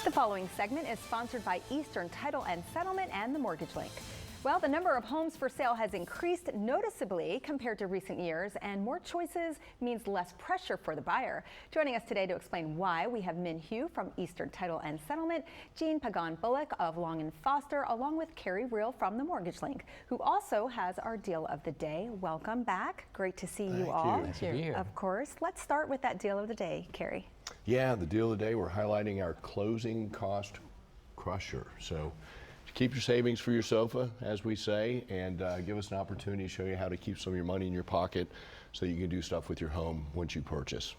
The following segment is sponsored by Eastern Title and Settlement and the Mortgage Link. Well, the number of homes for sale has increased noticeably compared to recent years, and more choices means less pressure for the buyer. Joining us today to explain why, we have Min Hugh from Eastern Title and Settlement, Jean Pagan Bullock of Long & Foster, along with Carrie Real from the Mortgage Link, who also has our deal of the day. Welcome back. Great to see you all. Nice to be here. Of course. Let's start with that deal of the day, Carrie. Yeah, the deal of the day, we're highlighting our closing cost crusher. So keep your savings for your sofa, as we say, and give us an opportunity to show you how to keep some of your money in your pocket so you can do stuff with your home once you purchase.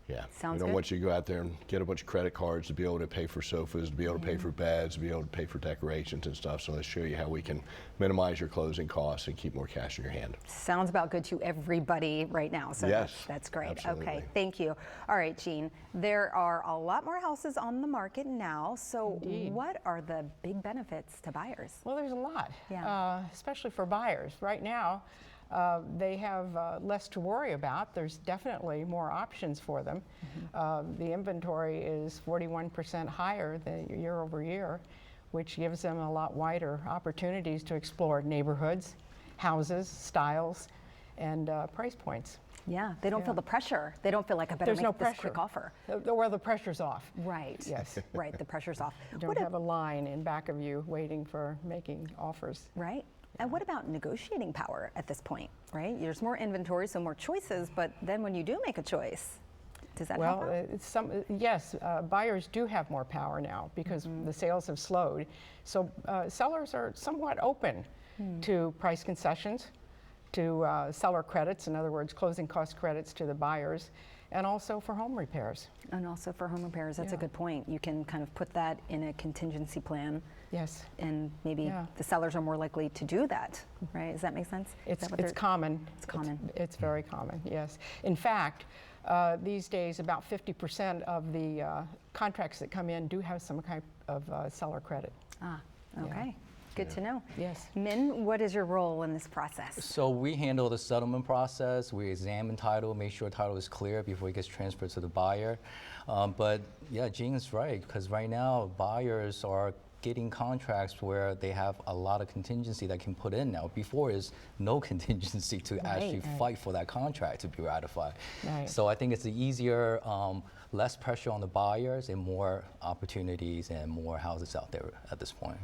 Yeah, Sounds you don't good. want you to go out there and get a bunch of credit cards to be able to pay for sofas, to be able to pay for beds, to be able to pay for decorations and stuff. So let's show you how we can minimize your closing costs and keep more cash in your hand. Sounds about good to everybody right now. So Yes, that's great. absolutely. Okay, thank you. All right, Jean, there are a lot more houses on the market now. So Indeed. what are the big benefits to buyers? Well, there's a lot, Yeah. especially for buyers. Right now, they have less to worry about. There's definitely more options for them. The inventory is 41% higher than year over year, which gives them a lot wider opportunities to explore neighborhoods, houses, styles, and price points. Yeah, they don't feel the pressure. They don't feel like I better There's make no this pressure. quick offer. Well, the pressure's off. Right. Yes. Right, the pressure's off. You don't have a line in back of you waiting for making offers. Right. And what about negotiating power at this point, right? There's more inventory, so more choices, but then when you do make a choice, does that help out? Yes, buyers do have more power now because the sales have slowed. So sellers are somewhat open to price concessions, to seller credits, in other words, closing cost credits to the buyers, and also for home repairs. And also for home repairs, that's a Yeah. good point. You can kind of put that in a contingency plan, and maybe the sellers are more likely to do that, right? Does that make sense? Is that what It's they're- common. It's common. It's very common, yes. In fact, these days, about 50% of the contracts that come in do have some kind of seller credit. Ah, okay. Good to know. Yes. Min, what is your role in this process? So we handle the settlement process. We examine title, make sure title is clear before it gets transferred to the buyer. But yeah, Jean is right, because right now buyers are getting contracts where they have a lot of contingency that can put in now. Before is no contingency to actually fight for that contract to be ratified. Right. So I think it's easier, less pressure on the buyers and more opportunities and more houses out there at this point.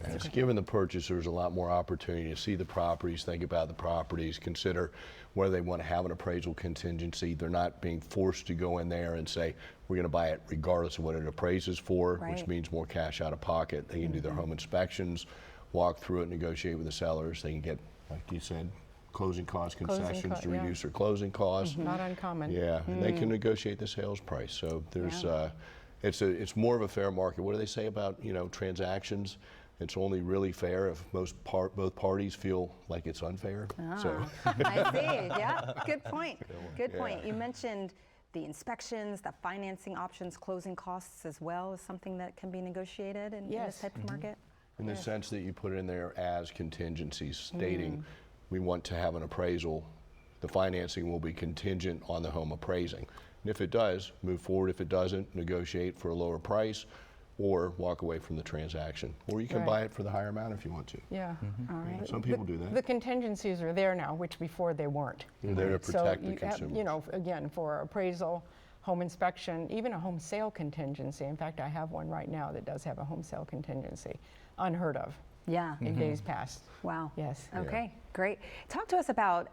And it's given the purchasers a lot more opportunity to see the properties, think about the properties, consider whether they want to have an appraisal contingency. They're not being forced to go in there and say, we're going to buy it regardless of what it appraises for, which Right. means more cash out of pocket. They can do their home inspections, walk through it, negotiate with the sellers. They can get, like you said, closing cost concessions to yeah. reduce their closing costs. Not uncommon. Yeah, and they can negotiate the sales price. So there's, it's more of a fair market. What do they say about, transactions? It's only really fair if both parties feel like it's unfair. So I see. Yeah, good point. Good point. You mentioned the inspections, the financing options, closing costs as well is something that can be negotiated in this Yes. type of market. in the sense that you put it in there as contingencies, stating we want to have an appraisal. The financing will be contingent on the home appraising. And if it does, move forward. If it doesn't, negotiate for a lower price or walk away from the transaction. Or you can Right. buy it for the higher amount if you want to. Yeah. All right. Some people do that. The contingencies are there now, which before they weren't. They're there to protect the you have, consumers. again, for appraisal, home inspection, even a home sale contingency. In fact, I have one right now that does have a home sale contingency. Unheard of Yeah. in days past. Wow. Yes. Okay, great. Talk to us about,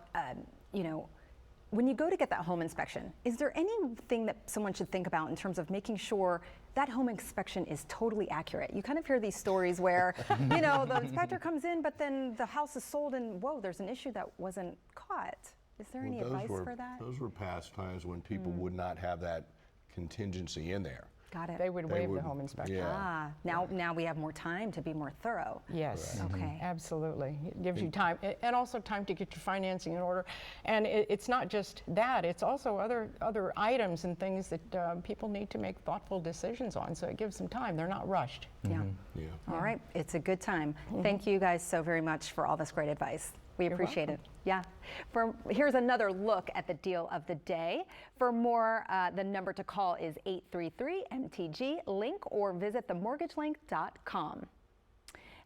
when you go to get that home inspection, is there anything that someone should think about in terms of making sure that home inspection is totally accurate? You kind of hear these stories where, the inspector comes in, but then the house is sold and whoa, there's an issue that wasn't caught. Is there any advice for that? Those were past times when people would not have that contingency in there. Got it. They would They waive the would- home inspection. yeah. Now we have more time to be more thorough. Yes. Okay. Absolutely. It gives you time, and also time to get your financing in order. And it's not just that, it's also other items and things that people need to make thoughtful decisions on. So it gives them time. They're not rushed. Yeah. Yeah. All right. It's a good time. Thank you guys so very much for all this great advice. We appreciate it. Yeah. Here's another look at the deal of the day. For more, the number to call is 833-MTG link or visit themortgagelink.com.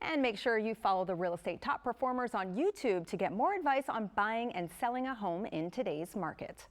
And make sure you follow the Real Estate Top Performers on YouTube to get more advice on buying and selling a home in today's market.